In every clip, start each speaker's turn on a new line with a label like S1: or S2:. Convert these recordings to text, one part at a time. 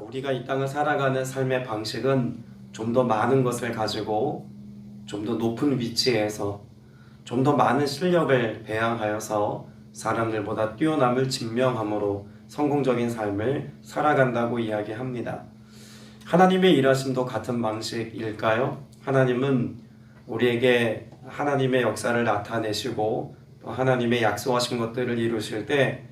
S1: 우리가 이 땅을 살아가는 삶의 방식은 좀 더 많은 것을 가지고 좀 더 높은 위치에서 좀 더 많은 실력을 배양하여서 사람들보다 뛰어남을 증명함으로 성공적인 삶을 살아간다고 이야기합니다. 하나님의 일하심도 같은 방식일까요? 하나님은 우리에게 하나님의 역사를 나타내시고 또 하나님의 약속하신 것들을 이루실 때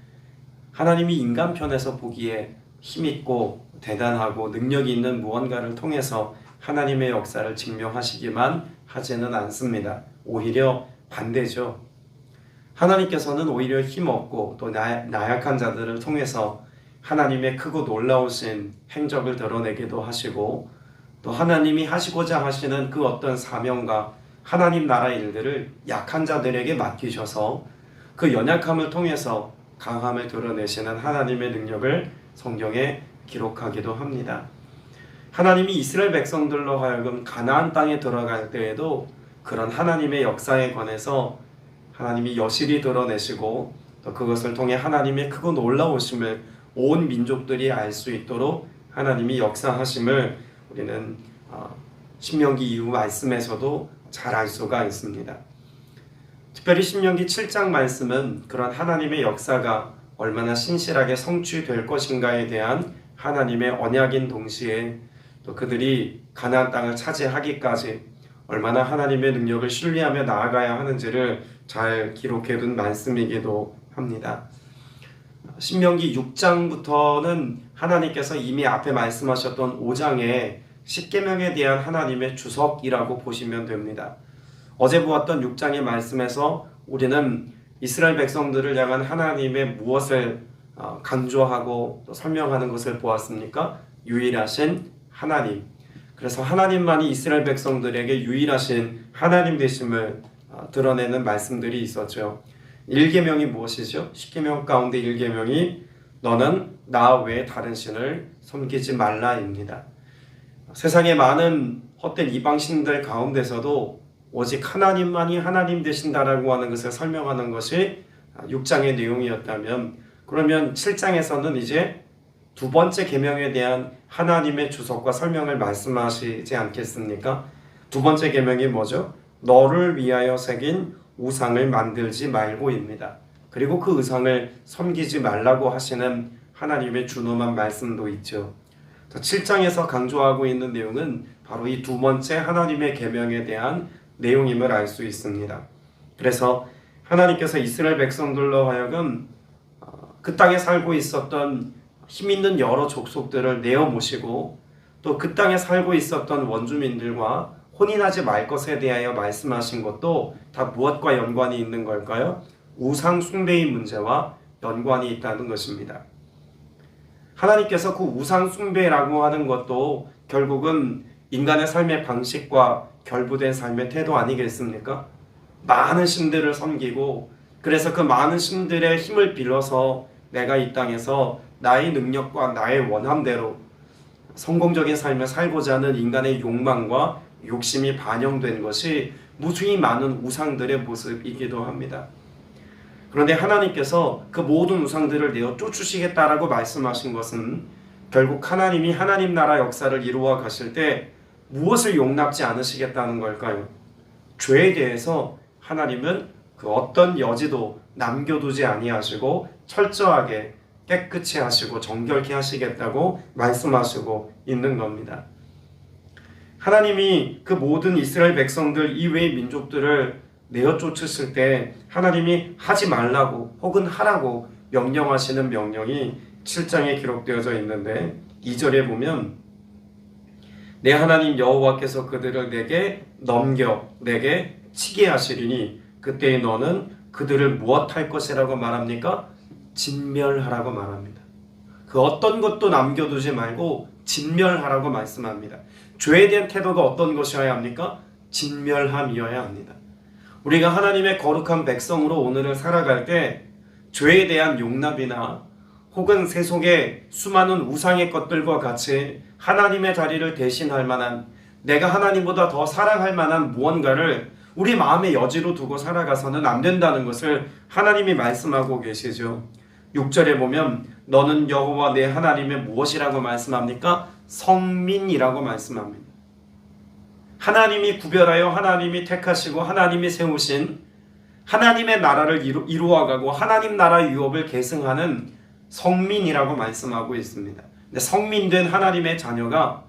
S1: 하나님이 인간 편에서 보기에 힘있고 대단하고 능력이 있는 무언가를 통해서 하나님의 역사를 증명하시기만 하지는 않습니다. 오히려 반대죠. 하나님께서는 오히려 힘없고 또 나약한 자들을 통해서 하나님의 크고 놀라우신 행적을 드러내기도 하시고 또 하나님이 하시고자 하시는 그 어떤 사명과 하나님 나라 일들을 약한 자들에게 맡기셔서 그 연약함을 통해서 강함을 드러내시는 하나님의 능력을 성경에 기록하기도 합니다. 하나님이 이스라엘 백성들로 하여금 가나안 땅에 들어갈 때에도 그런 하나님의 역사에 관해서 하나님이 여실히 드러내시고 또 그것을 통해 하나님의 크고 놀라우심을 온 민족들이 알 수 있도록 하나님이 역사하심을 우리는 신명기 이후 말씀에서도 잘 알 수가 있습니다. 특별히 신명기 7장 말씀은 그런 하나님의 역사가 얼마나 신실하게 성취될 것인가에 대한 하나님의 언약인 동시에 또 그들이 가나안 땅을 차지하기까지 얼마나 하나님의 능력을 신뢰하며 나아가야 하는지를 잘 기록해둔 말씀이기도 합니다. 신명기 6장부터는 하나님께서 이미 앞에 말씀하셨던 5장의 십계명에 대한 하나님의 주석이라고 보시면 됩니다. 어제 보았던 6장의 말씀에서 우리는 이스라엘 백성들을 향한 하나님의 무엇을 강조하고 또 설명하는 것을 보았습니까? 유일하신 하나님. 그래서 하나님만이 이스라엘 백성들에게 유일하신 하나님 되심을 드러내는 말씀들이 있었죠. 1계명이 무엇이죠? 10계명 가운데 1계명이 너는 나 외에 다른 신을 섬기지 말라입니다. 세상의 많은 헛된 이방신들 가운데서도 오직 하나님만이 하나님 되신다라고 하는 것을 설명하는 것이 6장의 내용이었다면 그러면 7장에서는 이제 두 번째 계명에 대한 하나님의 주석과 설명을 말씀하시지 않겠습니까? 두 번째 계명이 뭐죠? 너를 위하여 새긴 우상을 만들지 말고입니다. 그리고 그 우상을 섬기지 말라고 하시는 하나님의 준엄한 말씀도 있죠. 7장에서 강조하고 있는 내용은 바로 이 두 번째 하나님의 계명에 대한 내용임을 알 수 있습니다. 그래서 하나님께서 이스라엘 백성들로 하여금 그 땅에 살고 있었던 힘있는 여러 족속들을 내어 모시고 또 그 땅에 살고 있었던 원주민들과 혼인하지 말 것에 대하여 말씀하신 것도 다 무엇과 연관이 있는 걸까요? 우상 숭배의 문제와 연관이 있다는 것입니다. 하나님께서 그 우상 숭배라고 하는 것도 결국은 인간의 삶의 방식과 결부된 삶의 태도 아니겠습니까? 많은 신들을 섬기고 그래서 그 많은 신들의 힘을 빌려서 내가 이 땅에서 나의 능력과 나의 원함대로 성공적인 삶을 살고자 하는 인간의 욕망과 욕심이 반영된 것이 무수히 많은 우상들의 모습이기도 합니다. 그런데 하나님께서 그 모든 우상들을 내어 쫓으시겠다라고 말씀하신 것은 결국 하나님이 하나님 나라 역사를 이루어 가실 때 무엇을 용납지 않으시겠다는 걸까요? 죄에 대해서 하나님은 그 어떤 여지도 남겨두지 아니하시고 철저하게 깨끗이 하시고 정결케 하시겠다고 말씀하시고 있는 겁니다. 하나님이 그 모든 이스라엘 백성들 이외의 민족들을 내어 쫓으실 때 하나님이 하지 말라고 혹은 하라고 명령하시는 명령이 7장에 기록되어져 있는데 2절에 보면 내 하나님 여호와께서 그들을 내게 넘겨 내게 치게 하시리니 그때에 너는 그들을 무엇할 것이라고 말합니까? 진멸하라고 말합니다. 그 어떤 것도 남겨두지 말고 진멸하라고 말씀합니다. 죄에 대한 태도가 어떤 것이어야 합니까? 진멸함이어야 합니다. 우리가 하나님의 거룩한 백성으로 오늘을 살아갈 때 죄에 대한 용납이나 혹은 세속의 수많은 우상의 것들과 같이 하나님의 자리를 대신할 만한 내가 하나님보다 더 사랑할 만한 무언가를 우리 마음의 여지로 두고 살아가서는 안 된다는 것을 하나님이 말씀하고 계시죠. 6절에 보면 너는 여호와 내 하나님의 무엇이라고 말씀합니까? 성민이라고 말씀합니다. 하나님이 구별하여 하나님이 택하시고 하나님이 세우신 하나님의 나라를 이루어가고 하나님 나라 유업을 계승하는 성민이라고 말씀하고 있습니다. 근데 성민된 하나님의 자녀가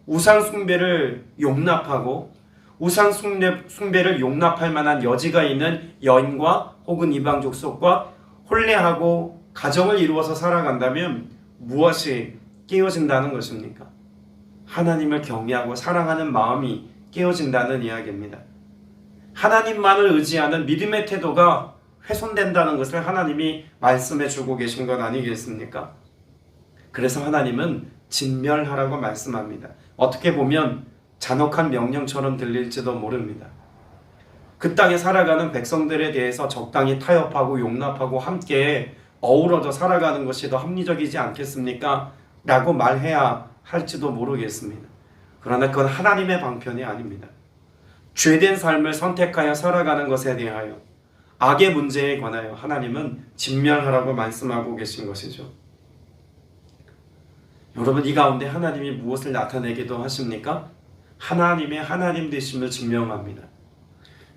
S1: 우상 숭배를 용납하고 우상 숭배를 용납할 만한 여지가 있는 여인과 혹은 이방 족속과 혼례하고 가정을 이루어서 살아간다면 무엇이 깨어진다는 것입니까? 하나님을 경외하고 사랑하는 마음이 깨어진다는 이야기입니다. 하나님만을 의지하는 믿음의 태도가 훼손된다는 것을 하나님이 말씀해 주고 계신 것 아니겠습니까? 그래서 하나님은 진멸하라고 말씀합니다. 어떻게 보면 잔혹한 명령처럼 들릴지도 모릅니다. 그 땅에 살아가는 백성들에 대해서 적당히 타협하고 용납하고 함께 어우러져 살아가는 것이 더 합리적이지 않겠습니까? 라고 말해야 할지도 모르겠습니다. 그러나 그건 하나님의 방편이 아닙니다. 죄된 삶을 선택하여 살아가는 것에 대하여 악의 문제에 관하여 하나님은 진멸하라고 말씀하고 계신 것이죠. 여러분, 이 가운데 하나님이 무엇을 나타내기도 하십니까? 하나님의 하나님 되심을 증명합니다.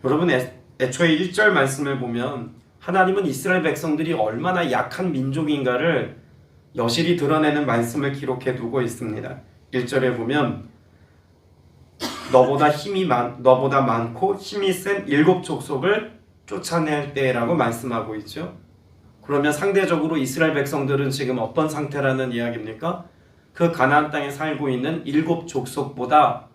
S1: 여러분, 애초에 1절 말씀을 보면 하나님은 이스라엘 백성들이 얼마나 약한 민족인가를 여실히 드러내는 말씀을 기록해 두고 있습니다. 1절에 보면 너보다 많고 힘이 센 7 족속을 쫓아낼 때라고 말씀하고 있죠. 그러면 상대적으로 이스라엘 백성들은 지금 어떤 상태라는 이야기입니까? 그 가나안 땅에 살고 있는 7 족속보다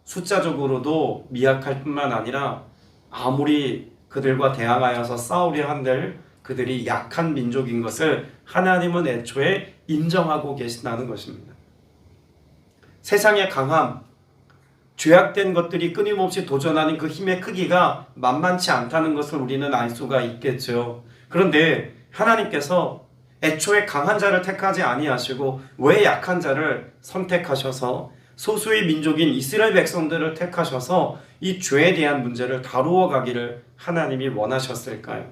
S1: 숫자적으로도 미약할 뿐만 아니라 아무리 그들과 대항하여서 싸우려 한들 그들이 약한 민족인 것을 하나님은 애초에 인정하고 계신다는 것입니다. 세상의 강함, 죄악된 것들이 끊임없이 도전하는 그 힘의 크기가 만만치 않다는 것을 우리는 알 수가 있겠죠. 그런데 하나님께서 애초에 강한 자를 택하지 아니하시고 왜 약한 자를 선택하셔서 소수의 민족인 이스라엘 백성들을 택하셔서 이 죄에 대한 문제를 다루어 가기를 하나님이 원하셨을까요?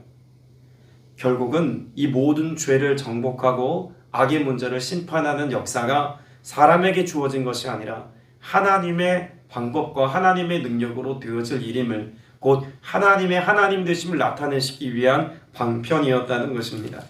S1: 결국은 이 모든 죄를 정복하고 악의 문제를 심판하는 역사가 사람에게 주어진 것이 아니라 하나님의 방법과 하나님의 능력으로 되어질 일임을, 곧 하나님의 하나님 되심을 나타내시기 위한 방편이었다는 것입니다.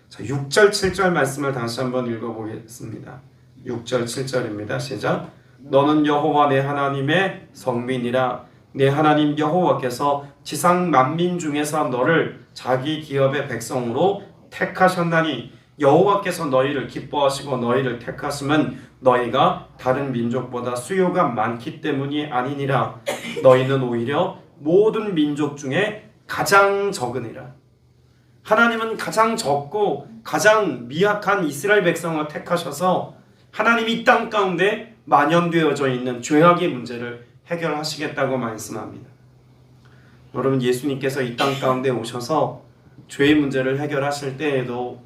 S1: 자, 6절 7절 말씀을 다시 한번 읽어보겠습니다. 6절 7절입니다. 시작. 너는 여호와 내 하나님의 성민이라. 내 하나님 여호와께서 지상 만민 중에서 너를 자기 기업의 백성으로 택하셨나니 여호와께서 너희를 기뻐하시고 너희를 택하심은 너희가 다른 민족보다 수요가 많기 때문이 아니니라. 너희는 오히려 모든 민족 중에 가장 적으니라. 하나님은 가장 적고 가장 미약한 이스라엘 백성을 택하셔서 하나님이 이 땅 가운데 만연되어져 있는 죄악의 문제를 해결하시겠다고 말씀합니다. 여러분, 예수님께서 이 땅 가운데 오셔서 죄의 문제를 해결하실 때에도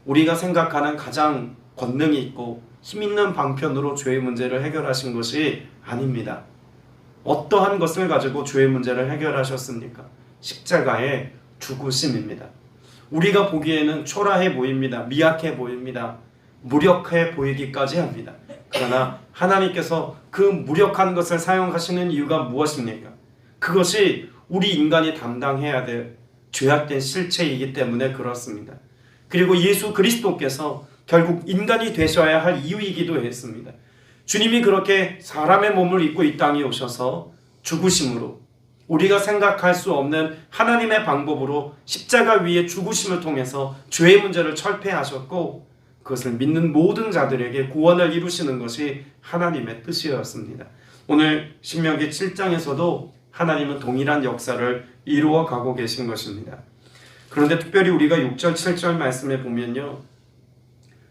S1: 우리가 생각하는 가장 권능이 있고 힘 있는 방편으로 죄의 문제를 해결하신 것이 아닙니다. 어떠한 것을 가지고 죄의 문제를 해결하셨습니까? 십자가의 죽으심입니다. 우리가 보기에는 초라해 보입니다. 미약해 보입니다. 무력해 보이기까지 합니다. 그러나 하나님께서 그 무력한 것을 사용하시는 이유가 무엇입니까? 그것이 우리 인간이 담당해야 될 죄악된 실체이기 때문에 그렇습니다. 그리고 예수 그리스도께서 결국 인간이 되셔야 할 이유이기도 했습니다. 주님이 그렇게 사람의 몸을 입고 이 땅에 오셔서 죽으심으로 우리가 생각할 수 없는 하나님의 방법으로 십자가 위에 죽으심을 통해서 죄의 문제를 철폐하셨고 그것을 믿는 모든 자들에게 구원을 이루시는 것이 하나님의 뜻이었습니다. 오늘 신명기 7장에서도 하나님은 동일한 역사를 이루어 가고 계신 것입니다. 그런데 특별히 우리가 6절 7절 말씀에 보면요,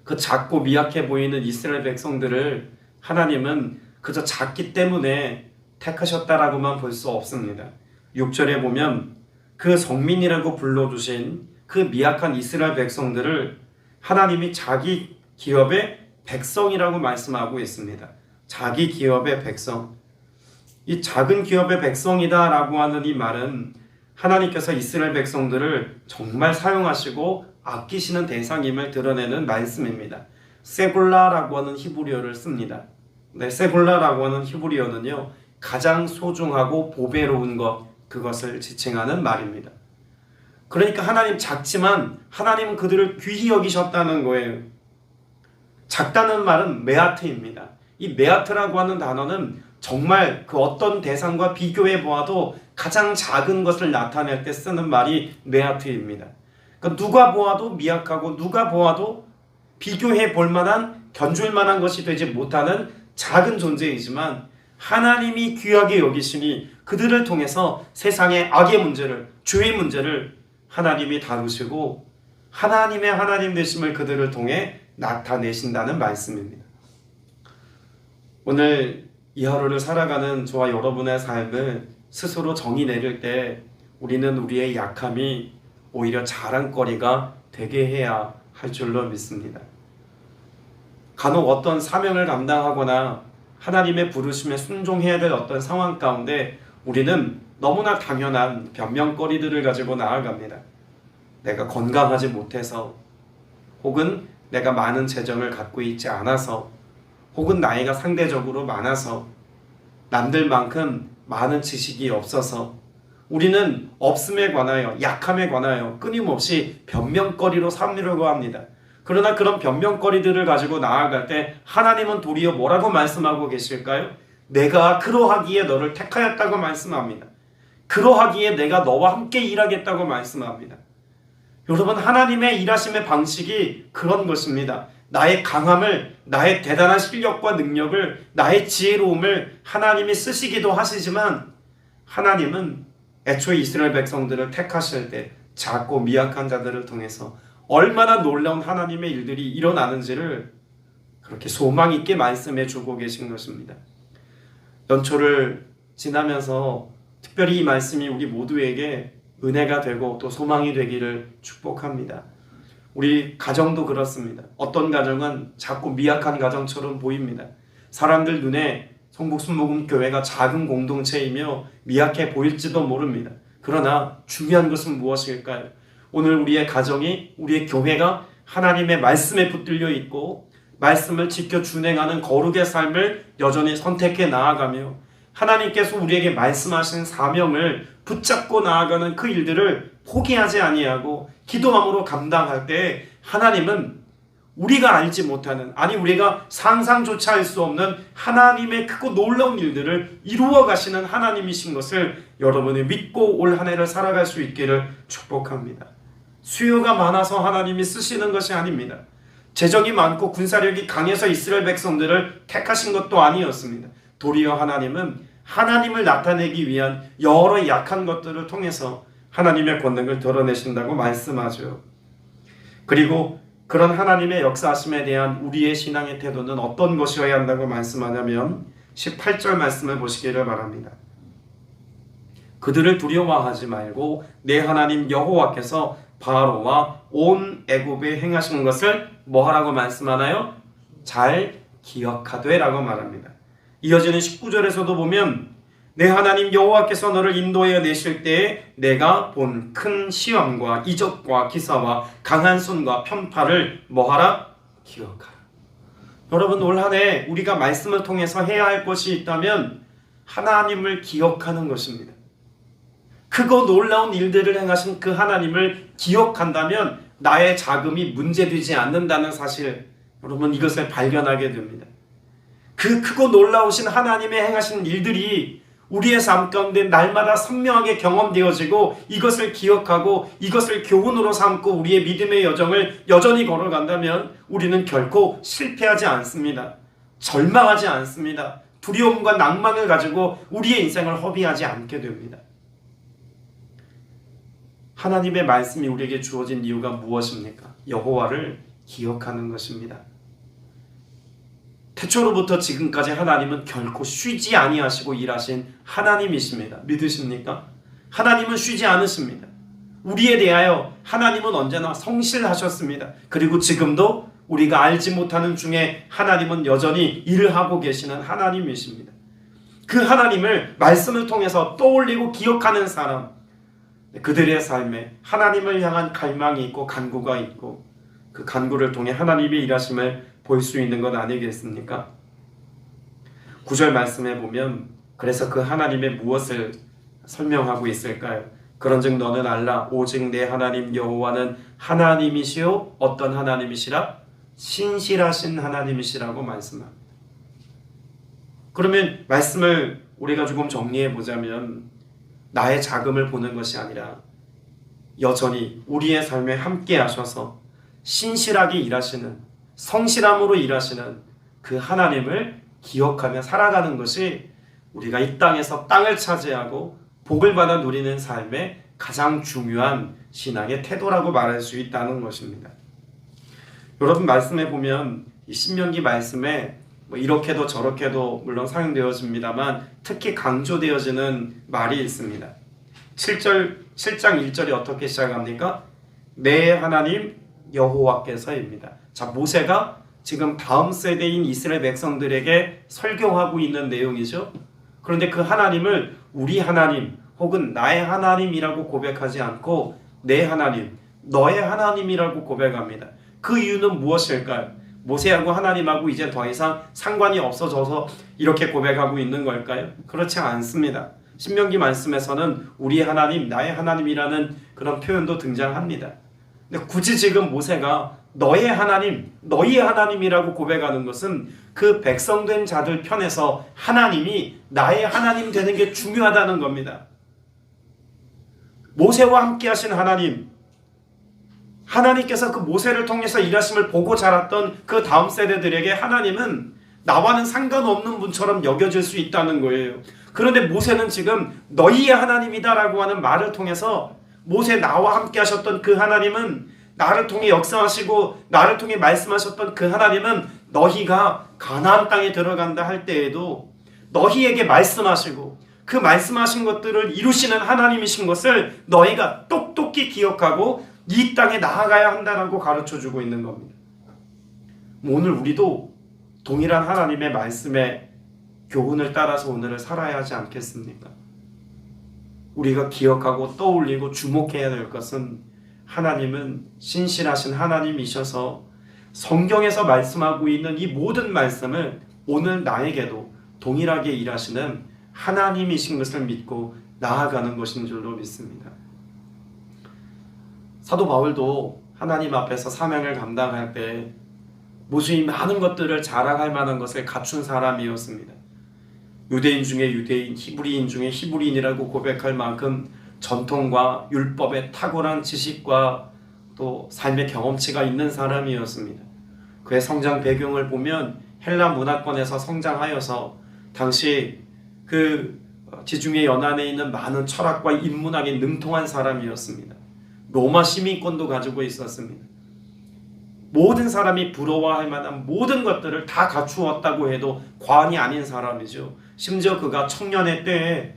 S1: 그 작고 미약해 보이는 이스라엘 백성들을 하나님은 그저 작기 때문에 택하셨다라고만 볼 수 없습니다. 6절에 보면 그 성민이라고 불러주신 그 미약한 이스라엘 백성들을 하나님이 자기 기업의 백성이라고 말씀하고 있습니다. 자기 기업의 백성. 이 작은 기업의 백성이다 라고 하는 이 말은 하나님께서 이스라엘 백성들을 정말 사용하시고 아끼시는 대상임을 드러내는 말씀입니다. 세골라라고 하는 히브리어를 씁니다. 네, 세골라라고 하는 히브리어는요, 가장 소중하고 보배로운 것, 그것을 지칭하는 말입니다. 그러니까 하나님 작지만 하나님은 그들을 귀히 여기셨다는 거예요. 작다는 말은 메아트입니다. 이 메아트라고 하는 단어는 정말 그 어떤 대상과 비교해 보아도 가장 작은 것을 나타낼 때 쓰는 말이 메아트입니다. 그러니까 누가 보아도 미약하고 누가 보아도 비교해 볼 만한, 견줄 만한 것이 되지 못하는 작은 존재이지만 하나님이 귀하게 여기시니 그들을 통해서 세상의 악의 문제를, 죄의 문제를 하나님이 다루시고 하나님의 하나님 되심을 그들을 통해 나타내신다는 말씀입니다. 오늘 이 하루를 살아가는 저와 여러분의 삶을 스스로 정의 내릴 때 우리는 우리의 약함이 오히려 자랑거리가 되게 해야 할 줄로 믿습니다. 간혹 어떤 사명을 감당하거나 하나님의 부르심에 순종해야 될 어떤 상황 가운데 우리는 너무나 당연한 변명거리들을 가지고 나아갑니다. 내가 건강하지 못해서, 혹은 내가 많은 재정을 갖고 있지 않아서, 혹은 나이가 상대적으로 많아서, 남들만큼 많은 지식이 없어서, 우리는 없음에 관하여, 약함에 관하여 끊임없이 변명거리로 삼으려고 합니다. 그러나 그런 변명거리들을 가지고 나아갈 때 하나님은 도리어 뭐라고 말씀하고 계실까요? 내가 그러하기에 너를 택하였다고 말씀합니다. 그러하기에 내가 너와 함께 일하겠다고 말씀합니다. 여러분, 하나님의 일하심의 방식이 그런 것입니다. 나의 강함을, 나의 대단한 실력과 능력을, 나의 지혜로움을 하나님이 쓰시기도 하시지만 하나님은 애초에 이스라엘 백성들을 택하실 때 작고 미약한 자들을 통해서 얼마나 놀라운 하나님의 일들이 일어나는지를 그렇게 소망 있게 말씀해 주고 계신 것입니다. 연초를 지나면서 특별히 이 말씀이 우리 모두에게 은혜가 되고 또 소망이 되기를 축복합니다. 우리 가정도 그렇습니다. 어떤 가정은 작고 미약한 가정처럼 보입니다. 사람들 눈에 성북순복음교회가 작은 공동체이며 미약해 보일지도 모릅니다. 그러나 중요한 것은 무엇일까요? 오늘 우리의 가정이, 우리의 교회가 하나님의 말씀에 붙들려 있고 말씀을 지켜 준행하는 거룩의 삶을 여전히 선택해 나아가며 하나님께서 우리에게 말씀하신 사명을 붙잡고 나아가는 그 일들을 포기하지 아니하고 기도함으로 감당할 때 하나님은 우리가 알지 못하는, 아니 우리가 상상조차 할 수 없는 하나님의 크고 놀라운 일들을 이루어 가시는 하나님이신 것을 여러분이 믿고 올 한 해를 살아갈 수 있기를 축복합니다. 수요가 많아서 하나님이 쓰시는 것이 아닙니다. 재정이 많고 군사력이 강해서 이스라엘 백성들을 택하신 것도 아니었습니다. 도리어 하나님은 하나님을 나타내기 위한 여러 약한 것들을 통해서 하나님의 권능을 드러내신다고 말씀하죠. 그리고 그런 하나님의 역사하심에 대한 우리의 신앙의 태도는 어떤 것이어야 한다고 말씀하냐면 18절 말씀을 보시기를 바랍니다. 그들을 두려워하지 말고 내 하나님 여호와께서 바로와 온 애굽에 행하신 것을 뭐하라고 말씀하나요? 잘 기억하되 라고 말합니다. 이어지는 19절에서도 보면 내 하나님 여호와께서 너를 인도하여 내실 때에 내가 본 큰 시험과 이적과 기사와 강한 손과 편파를 뭐하라? 기억하라. 여러분, 올 한 해 우리가 말씀을 통해서 해야 할 것이 있다면 하나님을 기억하는 것입니다. 크고 놀라운 일들을 행하신 그 하나님을 기억한다면 나의 자금이 문제되지 않는다는 사실, 여러분 이것을 발견하게 됩니다. 그 크고 놀라우신 하나님의 행하신 일들이 우리의 삶 가운데 날마다 선명하게 경험되어지고 이것을 기억하고 이것을 교훈으로 삼고 우리의 믿음의 여정을 여전히 걸어간다면 우리는 결코 실패하지 않습니다. 절망하지 않습니다. 두려움과 낭만을 가지고 우리의 인생을 허비하지 않게 됩니다. 하나님의 말씀이 우리에게 주어진 이유가 무엇입니까? 여호와를 기억하는 것입니다. 태초로부터 지금까지 하나님은 결코 쉬지 아니하시고 일하신 하나님이십니다. 믿으십니까? 하나님은 쉬지 않으십니다. 우리에 대하여 하나님은 언제나 성실하셨습니다. 그리고 지금도 우리가 알지 못하는 중에 하나님은 여전히 일을 하고 계시는 하나님이십니다. 그 하나님을 말씀을 통해서 떠올리고 기억하는 사람, 그들의 삶에 하나님을 향한 갈망이 있고 간구가 있고 그 간구를 통해 하나님의 일하심을 볼 수 있는 것 아니겠습니까? 9절 말씀해 보면 그래서 그 하나님의 무엇을 설명하고 있을까요? 그런즉 너는 알라 오직 내 하나님 여호와는 하나님이시요 어떤 하나님이시라? 신실하신 하나님이시라고 말씀합니다. 그러면 말씀을 우리가 조금 정리해 보자면 나의 자금을 보는 것이 아니라 여전히 우리의 삶에 함께 하셔서 신실하게 일하시는 성실함으로 일하시는 그 하나님을 기억하며 살아가는 것이 우리가 이 땅에서 땅을 차지하고 복을 받아 누리는 삶의 가장 중요한 신앙의 태도라고 말할 수 있다는 것입니다. 여러분 말씀해 보면 이 신명기 말씀에 이렇게도 저렇게도 물론 사용되어집니다만 특히 강조되어지는 말이 있습니다. 7장 1절이 어떻게 시작합니까? 내 하나님 여호와께서입니다. 자, 모세가 지금 다음 세대인 이스라엘 백성들에게 설교하고 있는 내용이죠. 그런데 그 하나님을 우리 하나님 혹은 나의 하나님이라고 고백하지 않고 내 하나님, 너의 하나님이라고 고백합니다. 그 이유는 무엇일까요? 모세하고 하나님하고 이제 더 이상 상관이 없어져서 이렇게 고백하고 있는 걸까요? 그렇지 않습니다. 신명기 말씀에서는 우리 하나님, 나의 하나님이라는 그런 표현도 등장합니다. 근데 굳이 지금 모세가 너의 하나님, 너희의 하나님이라고 고백하는 것은 그 백성된 자들 편에서 하나님이 나의 하나님 되는 게 중요하다는 겁니다. 모세와 함께 하신 하나님, 하나님께서 그 모세를 통해서 일하심을 보고 자랐던 그 다음 세대들에게 하나님은 나와는 상관없는 분처럼 여겨질 수 있다는 거예요. 그런데 모세는 지금 너희의 하나님이다라고 하는 말을 통해서 모세 나와 함께 하셨던 그 하나님은 나를 통해 역사하시고 나를 통해 말씀하셨던 그 하나님은 너희가 가나안 땅에 들어간다 할 때에도 너희에게 말씀하시고 그 말씀하신 것들을 이루시는 하나님이신 것을 너희가 똑똑히 기억하고 이 땅에 나아가야 한다라고 가르쳐주고 있는 겁니다. 오늘 우리도 동일한 하나님의 말씀에 교훈을 따라서 오늘을 살아야 하지 않겠습니까? 우리가 기억하고 떠올리고 주목해야 될 것은 하나님은 신실하신 하나님이셔서 성경에서 말씀하고 있는 이 모든 말씀을 오늘 나에게도 동일하게 일하시는 하나님이신 것을 믿고 나아가는 것인 줄로 믿습니다. 사도 바울도 하나님 앞에서 사명을 감당할 때 무수히 많은 것들을 자랑할 만한 것을 갖춘 사람이었습니다. 유대인 중에 유대인, 히브리인 중에 히브리인이라고 고백할 만큼 전통과 율법의 탁월한 지식과 또 삶의 경험치가 있는 사람이었습니다. 그의 성장 배경을 보면 헬라 문화권에서 성장하여서 당시 그 지중해 연안에 있는 많은 철학과 인문학에 능통한 사람이었습니다. 로마 시민권도 가지고 있었습니다. 모든 사람이 부러워할 만한 모든 것들을 다 갖추었다고 해도 과언이 아닌 사람이죠. 심지어 그가 청년의 때에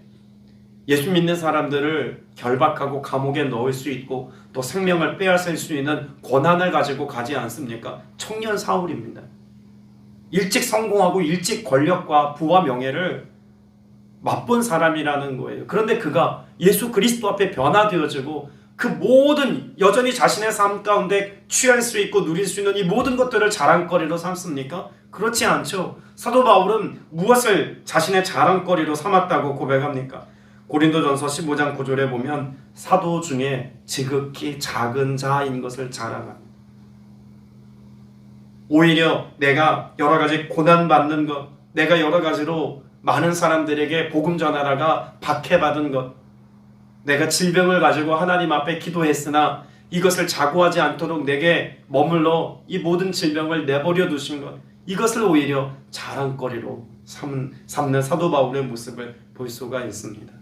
S1: 예수 믿는 사람들을 결박하고 감옥에 넣을 수 있고 또 생명을 빼앗을 수 있는 권한을 가지고 가지 않습니까? 청년 사울입니다. 일찍 성공하고 일찍 권력과 부와 명예를 맛본 사람이라는 거예요. 그런데 그가 예수 그리스도 앞에 변화되어지고 그 모든 여전히 자신의 삶 가운데 취할 수 있고 누릴 수 있는 이 모든 것들을 자랑거리로 삼습니까? 그렇지 않죠. 사도 바울은 무엇을 자신의 자랑거리로 삼았다고 고백합니까? 고린도전서 15장 9절에 보면 사도 중에 지극히 작은 자인 것을 자랑합니다. 오히려 내가 여러 가지 고난받는 것, 내가 여러 가지로 많은 사람들에게 복음 전하다가 박해받은 것, 내가 질병을 가지고 하나님 앞에 기도했으나 이것을 자고하지 않도록 내게 머물러 이 모든 질병을 내버려 두신 것, 이것을 오히려 자랑거리로 삼는 사도 바울의 모습을 볼 수가 있습니다.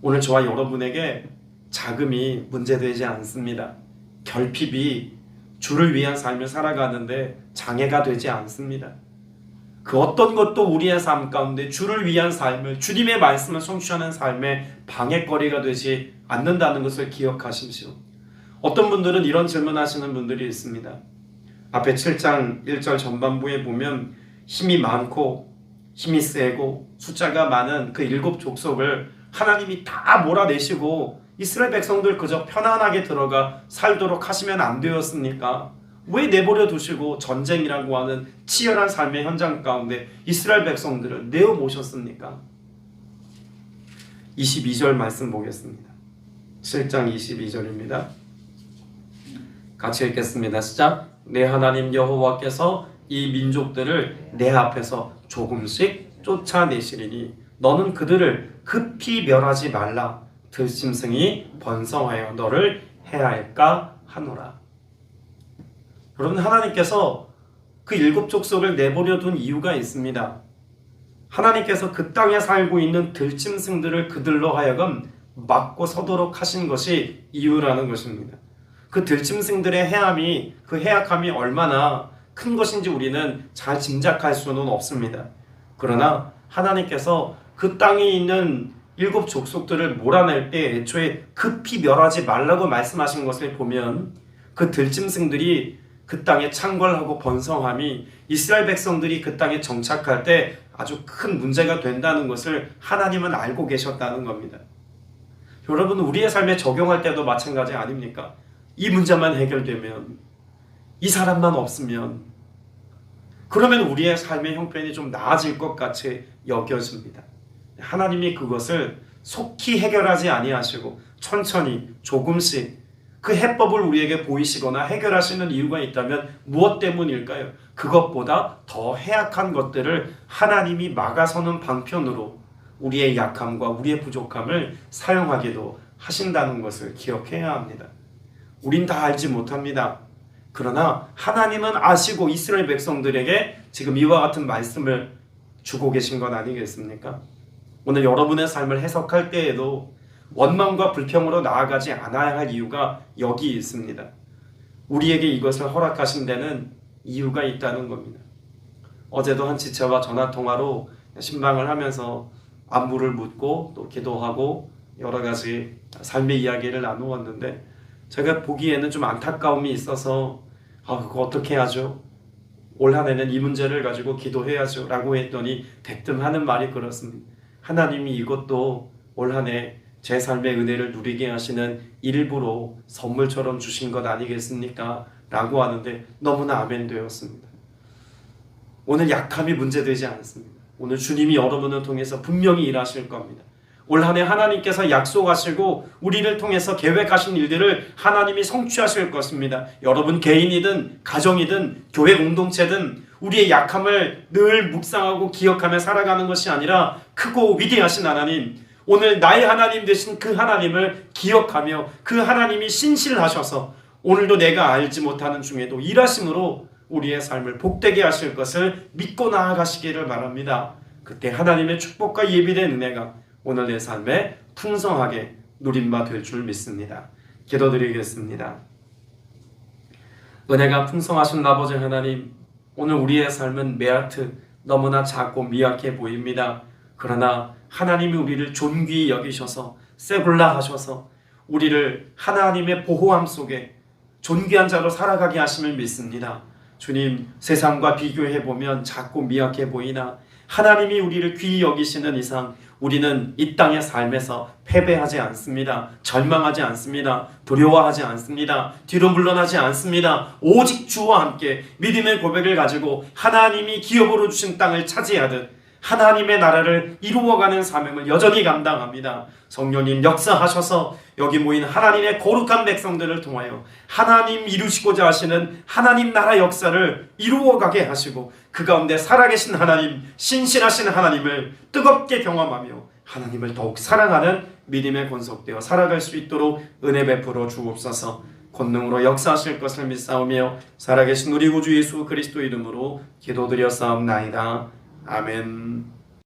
S1: 오늘 저와 여러분에게 자금이 문제되지 않습니다. 결핍이 주를 위한 삶을 살아가는데 장애가 되지 않습니다. 그 어떤 것도 우리의 삶 가운데 주를 위한 삶을, 주님의 말씀을 성취하는 삶의 방해거리가 되지 않는다는 것을 기억하십시오. 어떤 분들은 이런 질문하시는 분들이 있습니다. 앞에 7장 1절 전반부에 보면 힘이 많고 힘이 세고 숫자가 많은 그 7 족속을 하나님이 다 몰아내시고 이스라엘 백성들 그저 편안하게 들어가 살도록 하시면 안 되었습니까? 왜 내버려 두시고 전쟁이라고 하는 치열한 삶의 현장 가운데 이스라엘 백성들을 내어 모셨습니까? 22절 말씀 보겠습니다. 7장 22절입니다. 같이 읽겠습니다. 시작. 내 하나님 여호와께서 이 민족들을 내 앞에서 조금씩 쫓아내시리니 너는 그들을 급히 멸하지 말라. 들짐승이 번성하여 너를 해할까 하노라. 여러분, 하나님께서 그 7족속을 내버려 둔 이유가 있습니다. 하나님께서 그 땅에 살고 있는 들짐승들을 그들로 하여금 막고 서도록 하신 것이 이유라는 것입니다. 그 들짐승들의 그 해악함이 얼마나 큰 것인지 우리는 잘 짐작할 수는 없습니다. 그러나 하나님께서 그 땅에 있는 7족속들을 몰아낼 때 애초에 급히 멸하지 말라고 말씀하신 것을 보면 그 들짐승들이 그 땅에 창궐하고 번성함이 이스라엘 백성들이 그 땅에 정착할 때 아주 큰 문제가 된다는 것을 하나님은 알고 계셨다는 겁니다. 여러분, 우리의 삶에 적용할 때도 마찬가지 아닙니까? 이 문제만 해결되면, 이 사람만 없으면, 그러면 우리의 삶의 형편이 좀 나아질 것 같이 여겨집니다. 하나님이 그것을 속히 해결하지 아니하시고 천천히 조금씩 그 해법을 우리에게 보이시거나 해결하시는 이유가 있다면 무엇 때문일까요? 그것보다 더 해악한 것들을 하나님이 막아서는 방편으로 우리의 약함과 우리의 부족함을 사용하기도 하신다는 것을 기억해야 합니다. 우린 다 알지 못합니다. 그러나 하나님은 아시고 이스라엘 백성들에게 지금 이와 같은 말씀을 주고 계신 건 아니겠습니까? 오늘 여러분의 삶을 해석할 때에도 원망과 불평으로 나아가지 않아야 할 이유가 여기 있습니다. 우리에게 이것을 허락하신 데는 이유가 있다는 겁니다. 어제도 한 지체와 전화통화로 신방을 하면서 안부를 묻고 또 기도하고 여러 가지 삶의 이야기를 나누었는데 제가 보기에는 좀 안타까움이 있어서 그거 어떻게 하죠? 올 한 해는 이 문제를 가지고 기도해야죠 라고 했더니 대뜸 하는 말이 그렇습니다. 하나님이 이것도 올 한 해 제 삶의 은혜를 누리게 하시는 일부로 선물처럼 주신 것 아니겠습니까? 라고 하는데 너무나 아멘 되었습니다. 오늘 약함이 문제되지 않습니다. 오늘 주님이 여러분을 통해서 분명히 일하실 겁니다. 올 한 해 하나님께서 약속하시고 우리를 통해서 계획하신 일들을 하나님이 성취하실 것입니다. 여러분 개인이든 가정이든 교회 공동체든 우리의 약함을 늘 묵상하고 기억하며 살아가는 것이 아니라 크고 위대하신 하나님, 오늘 나의 하나님 되신 그 하나님을 기억하며 그 하나님이 신실하셔서 오늘도 내가 알지 못하는 중에도 일하심으로 우리의 삶을 복되게 하실 것을 믿고 나아가시기를 바랍니다. 그때 하나님의 축복과 예비된 은혜가 오늘 내 삶에 풍성하게 누림바 될 줄 믿습니다. 기도드리겠습니다. 은혜가 풍성하신 아버지 하나님, 오늘 우리의 삶은 메아트 너무나 작고 미약해 보입니다. 그러나 하나님이 우리를 존귀히 여기셔서 세굴라 하셔서 우리를 하나님의 보호함 속에 존귀한 자로 살아가게 하심을 믿습니다. 주님, 세상과 비교해보면 작고 미약해 보이나 하나님이 우리를 귀히 여기시는 이상 우리는 이 땅의 삶에서 패배하지 않습니다. 절망하지 않습니다. 두려워하지 않습니다. 뒤로 물러나지 않습니다. 오직 주와 함께 믿음의 고백을 가지고 하나님이 기업으로 주신 땅을 차지하듯 하나님의 나라를 이루어가는 사명을 여전히 감당합니다. 성령님 역사하셔서 여기 모인 하나님의 거룩한 백성들을 통하여 하나님 이루시고자 하시는 하나님 나라 역사를 이루어가게 하시고 그 가운데 살아계신 하나님, 신실하신 하나님을 뜨겁게 경험하며 하나님을 더욱 사랑하는 믿음에 권속되어 살아갈 수 있도록 은혜 베풀어 주옵소서. 권능으로 역사하실 것을 믿사오며 살아계신 우리 구주 예수 그리스도 이름으로 기도드렸사옵나이다. 아멘.